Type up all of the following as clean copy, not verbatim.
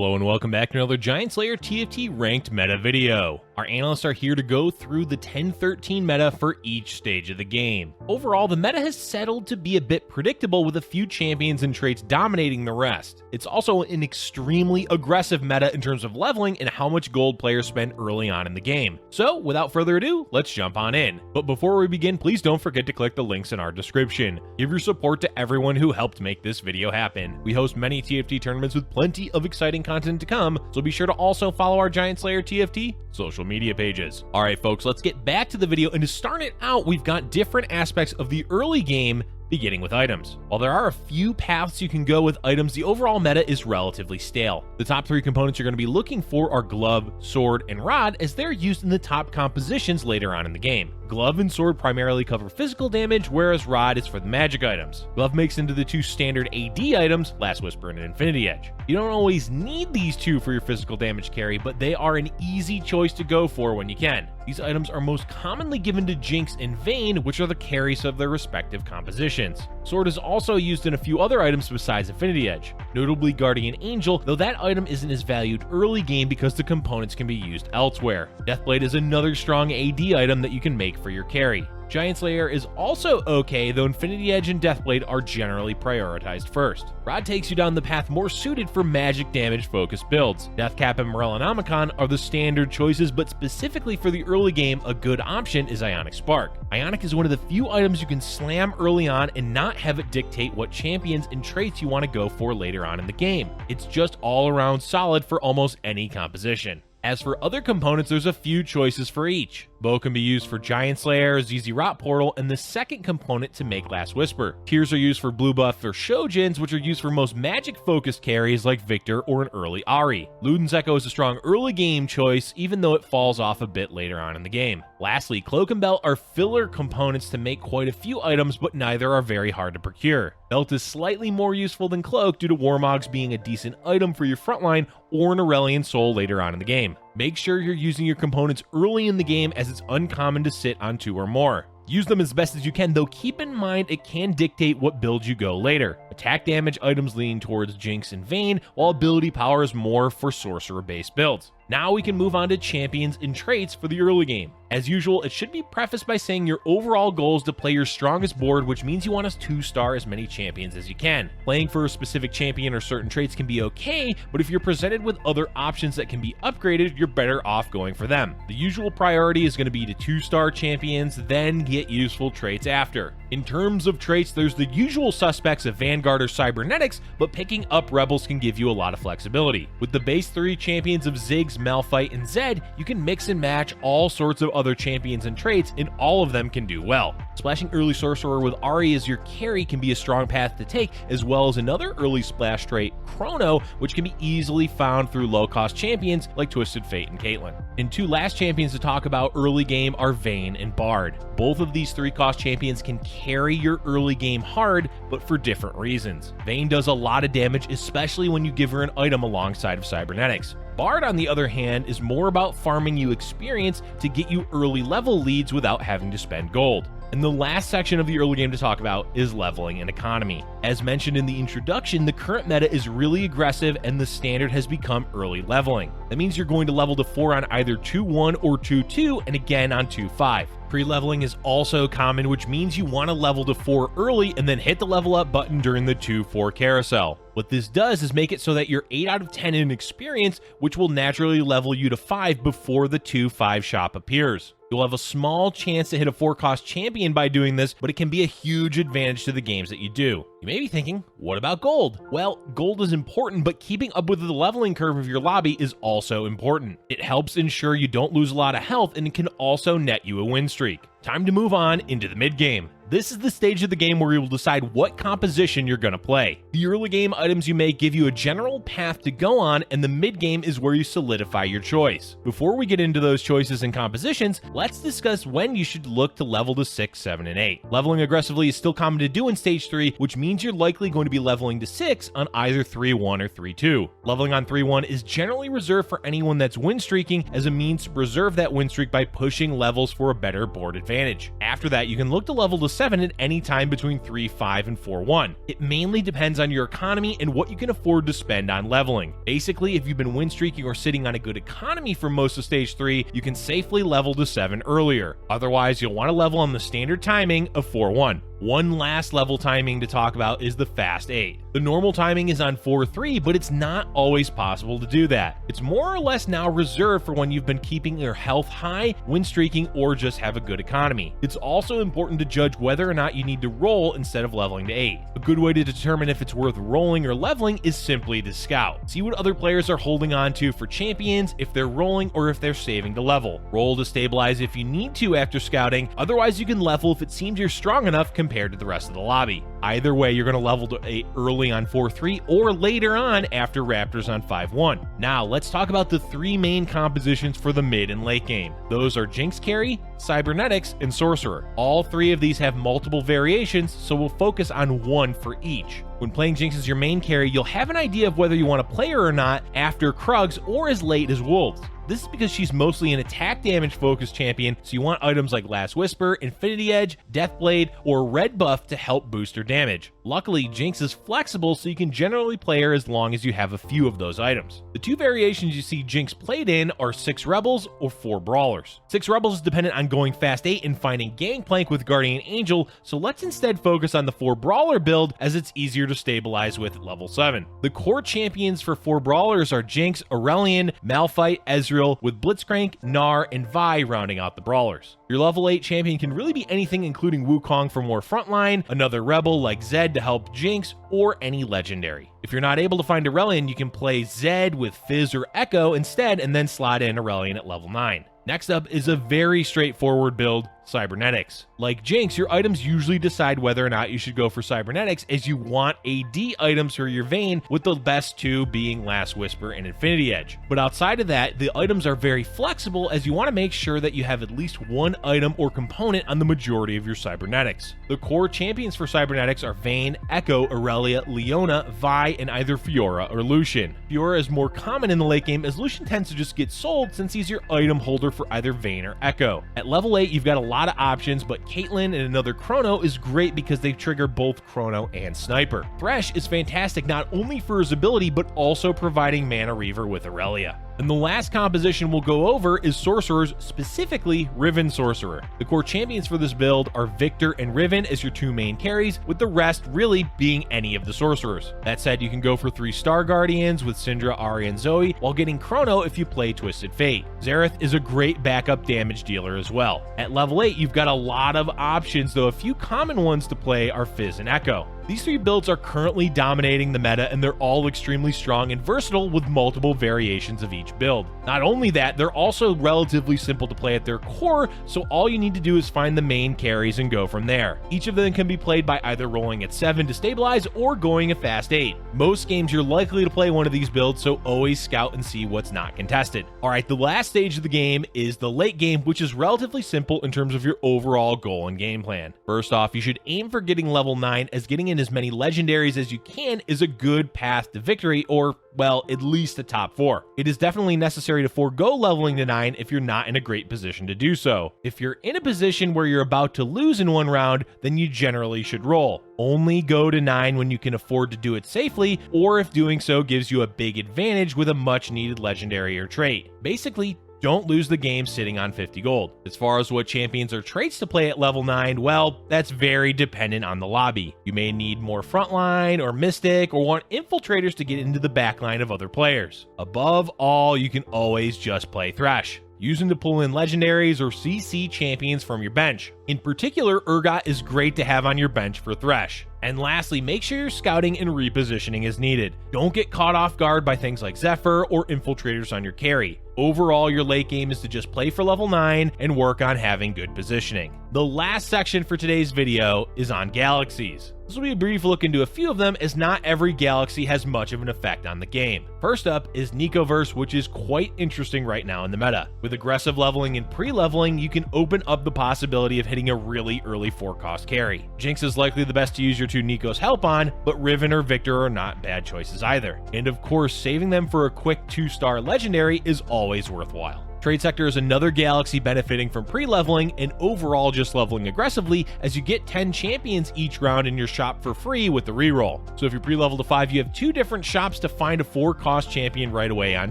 Hello and welcome back to another Giant Slayer TFT ranked meta video. Our analysts are here to go through the 10-13 meta for each stage of the game. Overall, the meta has settled to be a bit predictable with a few champions and traits dominating the rest. It's also an extremely aggressive meta in terms of leveling and how much gold players spend early on in the game. So without further ado, let's jump on in. But before we begin, please don't forget to click the links in our description. Give your support to everyone who helped make this video happen. We host many TFT tournaments with plenty of exciting content to come, so be sure to also follow our Giant Slayer TFT social media pages. Alright folks, let's get back to the video, and to start it out, we've got different aspects of the early game, beginning with items. While there are a few paths you can go with items, the overall meta is relatively stale. The top three components you're going to be looking for are glove, sword, and rod, as they're used in the top compositions later on in the game. Glove and sword primarily cover physical damage, whereas rod is for the magic items. Glove makes into the two standard AD items, Last Whisper and Infinity Edge. You don't always need these two for your physical damage carry, but they are an easy choice to go for when you can. These items are most commonly given to Jinx and Vayne, which are the carries of their respective compositions. Sword is also used in a few other items besides Infinity Edge, notably Guardian Angel, though that item isn't as valued early game because the components can be used elsewhere. Deathblade is another strong AD item that you can make for your carry. Giant Slayer is also okay, though Infinity Edge and Deathblade are generally prioritized first. Rod takes you down the path more suited for magic damage focused builds. Deathcap and Morellonomicon are the standard choices, but specifically for the early game, a good option is Ionic Spark. Ionic is one of the few items you can slam early on and not have it dictate what champions and traits you want to go for later on in the game. It's just all around solid for almost any composition. As for other components, there's a few choices for each. Bow can be used for Giant Slayer, ZZ Rot Portal, and the second component to make Last Whisper. Tears are used for blue buff for Shojins, which are used for most magic-focused carries like Victor or an early Ahri. Luden's Echo is a strong early game choice, even though it falls off a bit later on in the game. Lastly, Cloak and Belt are filler components to make quite a few items, but neither are very hard to procure. Belt is slightly more useful than Cloak due to Warmogs being a decent item for your frontline or an Aurelian Soul later on in the game. Make sure you're using your components early in the game, as it's uncommon to sit on two or more. Use them as best as you can, though keep in mind it can dictate what build you go later. Attack damage items lean towards Jinx and Vayne, while ability power is more for sorcerer-based builds. Now we can move on to champions and traits for the early game. As usual, it should be prefaced by saying your overall goal is to play your strongest board, which means you want to 2-star as many champions as you can. Playing for a specific champion or certain traits can be okay, but if you're presented with other options that can be upgraded, you're better off going for them. The usual priority is going to be to 2-star champions, then get useful traits after. In terms of traits, there's the usual suspects of Vanguard or Cybernetics, but picking up Rebels can give you a lot of flexibility. With the base 3 champions of Ziggs, Malphite, and Zed, you can mix and match all sorts of other champions and traits, and all of them can do well. Splashing early Sorcerer with Ahri as your carry can be a strong path to take, as well as another early splash trait, Chrono, which can be easily found through low-cost champions like Twisted Fate and Caitlyn. And two last champions to talk about early game are Vayne and Bard. Both of these 3-cost champions can carry your early game hard, but for different reasons. Vayne does a lot of damage, especially when you give her an item alongside of Cybernetics. Bard, on the other hand, is more about farming you experience to get you early level leads without having to spend gold. And the last section of the early game to talk about is leveling and economy. As mentioned in the introduction, the current meta is really aggressive and the standard has become early leveling. That means you're going to level to 4 on either 2-1 or 2-2 and again on 2-5. Pre-leveling is also common, which means you want to level to 4 early and then hit the level up button during the 2-4 carousel. What this does is make it so that you're 8 out of 10 in experience, which will naturally level you to 5 before the 2-5 shop appears. You'll have a small chance to hit a 4-cost champion by doing this, but it can be a huge advantage to the games that you do. You may be thinking, what about gold? Well, gold is important, but keeping up with the leveling curve of your lobby is also important. It helps ensure you don't lose a lot of health, and it can also net you a win streak. Time to move on into the mid-game. This is the stage of the game where you will decide what composition you're going to play. The early game items you make give you a general path to go on, and the mid game is where you solidify your choice. Before we get into those choices and compositions, let's discuss when you should look to level to 6, 7, and 8. Leveling aggressively is still common to do in stage 3, which means you're likely going to be leveling to 6 on either 3-1 or 3-2. Leveling on 3-1 is generally reserved for anyone that's win streaking, as a means to preserve that win streak by pushing levels for a better board advantage. advantage. After that, you can look to level to 7 at any time between 3-5 and 4-1. It mainly depends on your economy and what you can afford to spend on leveling. Basically, if you've been win streaking or sitting on a good economy for most of stage 3, you can safely level to 7 earlier. Otherwise, you'll want to level on the standard timing of 4-1. One last level timing to talk about is the fast 8. The normal timing is on 4-3, but it's not always possible to do that. It's more or less now reserved for when you've been keeping your health high, win streaking, or just have a good economy. It's also important to judge whether or not you need to roll instead of leveling to 8. A good way to determine if it's worth rolling or leveling is simply to scout. See what other players are holding on to for champions, if they're rolling or if they're saving to level. Roll to stabilize if you need to after scouting, otherwise you can level if it seems you're strong enough compared to the rest of the lobby. Either way, you're going to level to 8 early on 4-3 or later on after Raptors on 5-1. Now, let's talk about the 3 main compositions for the mid and late game. Those are Jinx Carry, Cybernetics, and Sorcerer. All 3 of these have multiple variations, so we'll focus on one for each. When playing Jinx as your main carry, you'll have an idea of whether you want to play her or not after Krugs or as late as Wolves. This is because she's mostly an attack damage focused champion, so you want items like Last Whisper, Infinity Edge, Deathblade, or Red Buff to help boost her damage. Luckily, Jinx is flexible, so you can generally play her as long as you have a few of those items. The 2 variations you see Jinx played in are 6 Rebels or 4 Brawlers. 6 Rebels is dependent on going fast 8 and finding Gangplank with Guardian Angel, so let's instead focus on the 4 Brawler build as it's easier to stabilize with at level 7. The core champions for 4 Brawlers are Jinx, Aurelion, Malphite, Ezreal, with Blitzcrank, Gnar, and Vi rounding out the Brawlers. Your level 8 champion can really be anything including Wukong for more frontline, another Rebel like Zed to help Jinx, or any legendary. If you're not able to find Aurelion, you can play Zed with Fizz or Echo instead and then slot in Aurelion at level 9. Next up is a very straightforward build, Cybernetics. Like Jinx, your items usually decide whether or not you should go for Cybernetics, as you want AD items for your Vayne, with the best 2 being Last Whisper and Infinity Edge. But outside of that, the items are very flexible, as you want to make sure that you have at least one item or component on the majority of your Cybernetics. The core champions for Cybernetics are Vayne, Echo, Aurelia, Leona, Vi, and either Fiora or Lucian. Fiora is more common in the late game, as Lucian tends to just get sold since he's your item holder for either Vayne or Echo. At level 8, you've got a lot of options, but Caitlyn and another Chrono is great because they trigger both Chrono and Sniper. Thresh is fantastic not only for his ability, but also providing Mana Reaver with Aurelia. And the last composition we'll go over is Sorcerers, specifically Riven Sorcerer. The core champions for this build are Victor and Riven as your 2 main carries, with the rest really being any of the Sorcerers. That said, you can go for 3 Star Guardians with Syndra, Ahri, and Zoe, while getting Chrono if you play Twisted Fate. Xerath is a great backup damage dealer as well. At level 8, you've got a lot of options, though a few common ones to play are Fizz and Echo. These 3 builds are currently dominating the meta, and they're all extremely strong and versatile with multiple variations of each build. Not only that, they're also relatively simple to play at their core, so all you need to do is find the main carries and go from there. Each of them can be played by either rolling at 7 to stabilize or going a fast 8. Most games you're likely to play one of these builds, so always scout and see what's not contested. Alright, the last stage of the game is the late game, which is relatively simple in terms of your overall goal and game plan. First off, you should aim for getting level 9, as getting in as many legendaries as you can is a good path to victory, or, well, at least the top 4. It is definitely necessary to forego leveling to 9 if you're not in a great position to do so. If you're in a position where you're about to lose in one round, then you generally should roll. Only go to 9 when you can afford to do it safely, or if doing so gives you a big advantage with a much needed legendary or trait. Basically, don't lose the game sitting on 50 gold. As far as what champions or traits to play at level 9, well, that's very dependent on the lobby. You may need more frontline or mystic, or want infiltrators to get into the backline of other players. Above all, you can always just play Thresh, using to pull in legendaries or CC champions from your bench. In particular, Urgot is great to have on your bench for Thresh. And lastly, make sure you're scouting and repositioning as needed. Don't get caught off guard by things like Zephyr or infiltrators on your carry. Overall, your late game is to just play for level 9 and work on having good positioning. The last section for today's video is on galaxies. This will be a brief look into a few of them, as not every galaxy has much of an effect on the game. First up is Nicoverse, which is quite interesting right now in the meta. With aggressive leveling and pre-leveling, you can open up the possibility of hitting a really early 4-cost carry. Jinx is likely the best to use your 2 Nikos help on, but Riven or Victor are not bad choices either. And of course, saving them for a quick 2-star legendary is always worthwhile. Trade Sector is another galaxy benefiting from pre-leveling and overall just leveling aggressively, as you get 10 champions each round in your shop for free with the reroll. So if you're pre-level to 5, you have 2 different shops to find a 4-cost champion right away on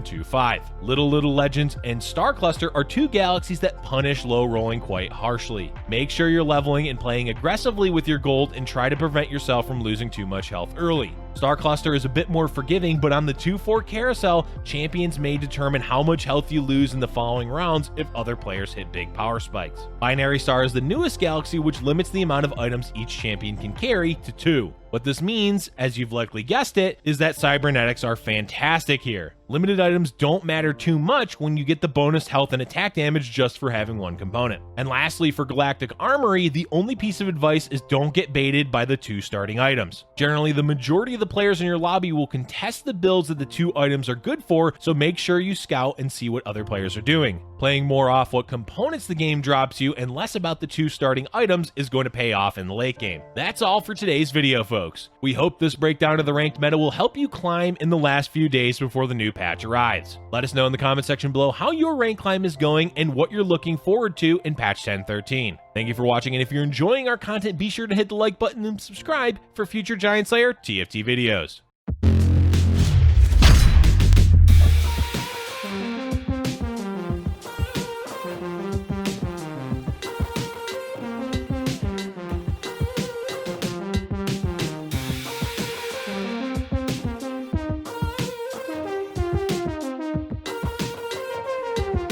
2-5. Little Legends and Star Cluster are 2 galaxies that punish low rolling quite harshly. Make sure you're leveling and playing aggressively with your gold and try to prevent yourself from losing too much health early. Star Cluster is a bit more forgiving, but on the 2-4 carousel, champions may determine how much health you lose in the following rounds if other players hit big power spikes. Binary Star is the newest galaxy, which limits the amount of items each champion can carry to 2. What this means, as you've likely guessed it, is that cybernetics are fantastic here. Limited items don't matter too much when you get the bonus health and attack damage just for having one component. And lastly, for Galactic Armory, the only piece of advice is don't get baited by the 2 starting items. Generally, the majority of the players in your lobby will contest the builds that the 2 items are good for, so make sure you scout and see what other players are doing. Playing more off what components the game drops you and less about the 2 starting items is going to pay off in the late game. That's all for today's video, folks. We hope this breakdown of the ranked meta will help you climb in the last few days before the new patch arrives. Let us know in the comment section below how your rank climb is going and what you're looking forward to in patch 10.13. Thank you for watching, and if you're enjoying our content, be sure to hit the like button and subscribe for future Giant Slayer TFT videos.